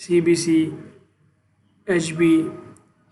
CBC, HB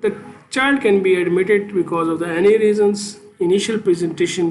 The child can be admitted because of the any reasons. Initial presentation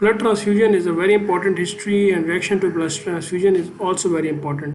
Blood transfusion is a very important history and reaction to blood transfusion is also very important.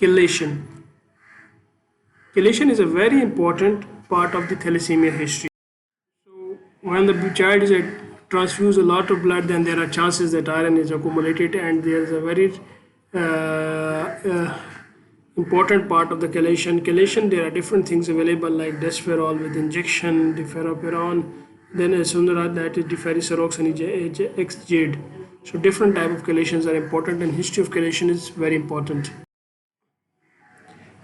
Chelation. Chelation is a very important part of the thalassemia history. So when the child is transfuse a lot of blood, then there are chances that iron is accumulated, and there is a very important part of the chelation. Chelation, there are different things available like desferol with injection, deferoperon, then as soon as that is deferricerox and XJAD. So different type of chelations are important and history of chelation is very important.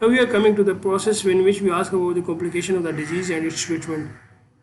Now we are coming to the process in which we ask about the complication of the disease and its treatment.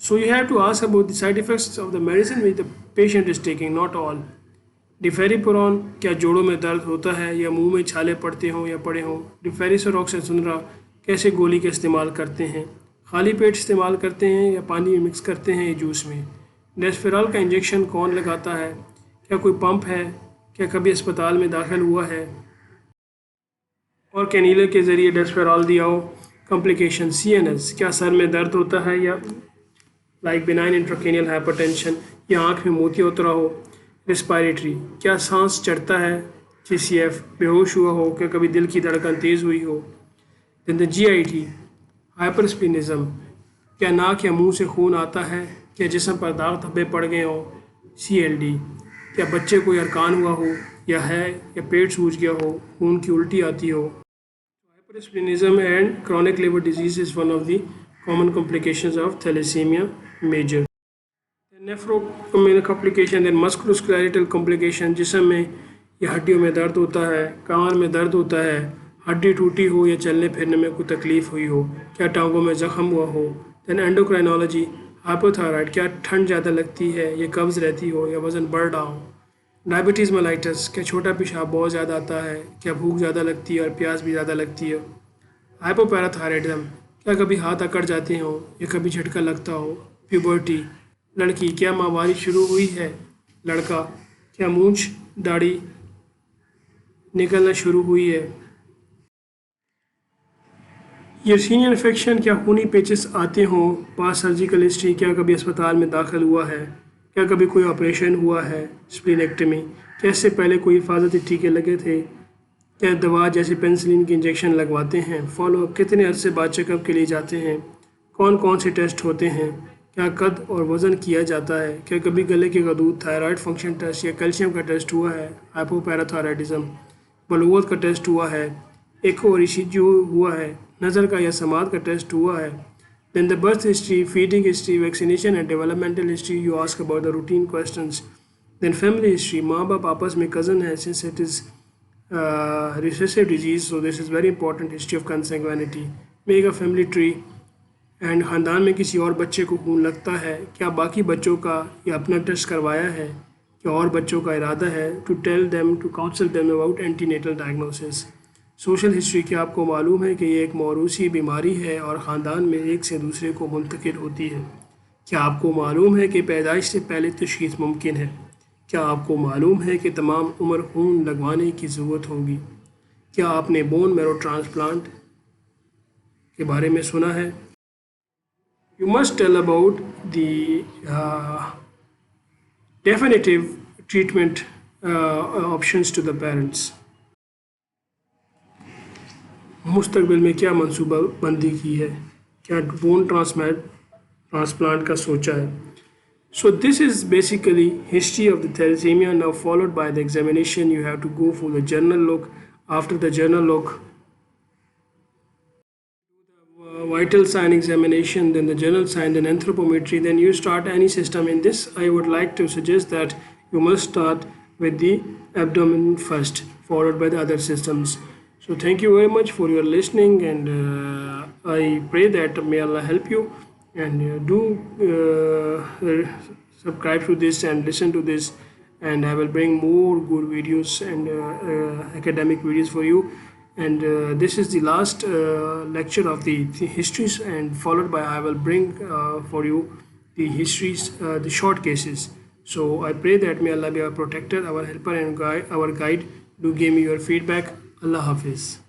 So you have to ask about the side effects of the medicine which the patient is taking, not all. ڈیفیریپورون کیا جوڑوں میں درد ہوتا ہے یا منہ میں چھالے پڑتے ہوں یا پڑے ہوں؟ ڈیفیریسوروکساسنرا کیسے گولی کا استعمال کرتے ہیں؟ خالی پیٹ استعمال کرتے ہیں یا پانی میں مکس کرتے ہیں یا جوس میں؟ ڈیسفیرال کا انجیکشن کون لگاتا ہے؟ کیا کوئی پمپ ہے؟ کیا کبھی اسپتال میں داخل ہوا ہے اور کینیولے کے ذریعے ڈیسفیرال دیا ہو؟ کمپلیکیشن CNS کیا سر میں درد ہوتا ہے یا لائک بینائن انٹراکرینیل ہائپرٹینشن یا آنکھ میں موتیا اترا ہو؟ ریسپائریٹری کیا سانس چڑھتا ہے؟ GCF بے ہوش ہوا ہو؟ کیا کبھی دل کی دھڑکن تیز ہوئی ہو؟ دین دا GIT ہائپر اسپلینزم کیا ناک یا منہ سے خون آتا ہے؟ کیا جسم پر داغ دھبے پڑ گئے ہوں؟ CLD کیا بچے کو ارکان ہوا ہو یا ہے یا پیٹ سوج گیا ہو، خون کی الٹی آتی ہو؟ Hypersplenism and chronic liver disease is one of the common complications of thalassemia major. Nephro complication then musculoskeletal complication جسم میں یا ہڈیوں میں درد ہوتا ہے، کان میں درد ہوتا ہے، ہڈی ٹوٹی ہو یا چلنے پھرنے میں کوئی تکلیف ہوئی ہو، کیا ٹانگوں میں زخم ہوا ہو؟ دین اینڈوکرائنالوجی ہائپوتھائرائڈ کیا ٹھنڈ زیادہ لگتی ہے یا قبض رہتی ہو یا وزن بڑھ رہا ہو؟ ڈائبٹیز ملائٹس کیا چھوٹا پیشاب بہت زیادہ آتا ہے، کیا بھوک زیادہ لگتی ہے اور پیاس بھی زیادہ لگتی ہے؟ ہائپو پیراتھائرائڈزم کیا کبھی ہاتھ اکڑ جاتے ہوں یا کبھی جھٹکا لگتا ہو؟ پیوبرٹی لڑکی کیا ماہواری شروع ہوئی ہے؟ لڑکا کیا مونچھ داڑھی نکلنا شروع ہوئی ہے؟ یرسینیا انفیکشن کیا خونی پیچز آتے ہوں؟ پاس سرجیکل ہسٹری کیا کبھی اسپتال میں داخل ہوا ہے؟ کیا کبھی کوئی آپریشن ہوا ہے؟ اسپلینیکٹمی کیا اس سے پہلے کوئی حفاظتی ٹیکے لگے تھے؟ کیا دوا جیسے پینسلین کی انجیکشن لگواتے ہیں؟ فالو اپ کتنے عرصے بعد چیک اپ کے لیے جاتے ہیں؟ کون کون سے ٹیسٹ ہوتے ہیں؟ کیا قد اور وزن کیا جاتا ہے؟ کیا کبھی گلے کے غدود تھائرائڈ فنکشن ٹیسٹ یا کیلشیم کا ٹیسٹ ہوا ہے؟ ہائپو پیراتھائرائڈزم بلوغت کا ٹیسٹ ہوا ہے؟ ایکو اور ECG ہوا ہے؟ نظر کا یا سماعت کا ٹیسٹ ہوا ہے؟ Then the birth history, feeding history, vaccination and developmental history you ask about the routine questions. Then family history, ماں باپ آپس میں کزن ہے since it is recessive disease, so this is very important. History of consanguinity, make a family tree. And خاندان میں کسی اور بچے کو خون لگتا ہے، کیا باقی بچوں کا یا اپنا ٹیسٹ کروایا ہے؟ کیا اور بچوں کا ارادہ ہے to tell them to counsel them about antenatal diagnosis. Social history کیا آپ کو معلوم ہے کہ یہ ایک موروثی بیماری ہے اور خاندان میں ایک سے دوسرے کو منتقل ہوتی ہے؟ کیا آپ کو معلوم ہے کہ پیدائش سے پہلے تشخیص ممکن ہے؟ کیا آپ کو معلوم ہے کہ تمام عمر خون لگوانے کی ضرورت ہوگی؟ کیا آپ نے بون میرو ٹرانسپلانٹ کے بارے میں سنا ہے؟ You must tell about the definitive treatment options to the parents. مستقبل میں کیا منصوبہ بندی کی ہے؟ کیا بون ٹرانسپلانٹ کا سوچا ہے؟ So this is basically history of the thalassemia. Now followed by the examination, you have to go for the journal look. After the journal look, vital sign examination, then the journal sign, then anthropometry, then you start any system in this. I would like to suggest that you must start with the abdomen first, followed by the other systems. So thank you very much for your listening, and I pray that may Allah help you. And do subscribe to this and listen to this, and I will bring more good videos and academic videos for you. And this is the last lecture of the histories, and followed by I will bring for you the histories, the short cases. So I pray that may Allah be our protector, our helper and guide. Do give me your feedback. Allah Hafiz.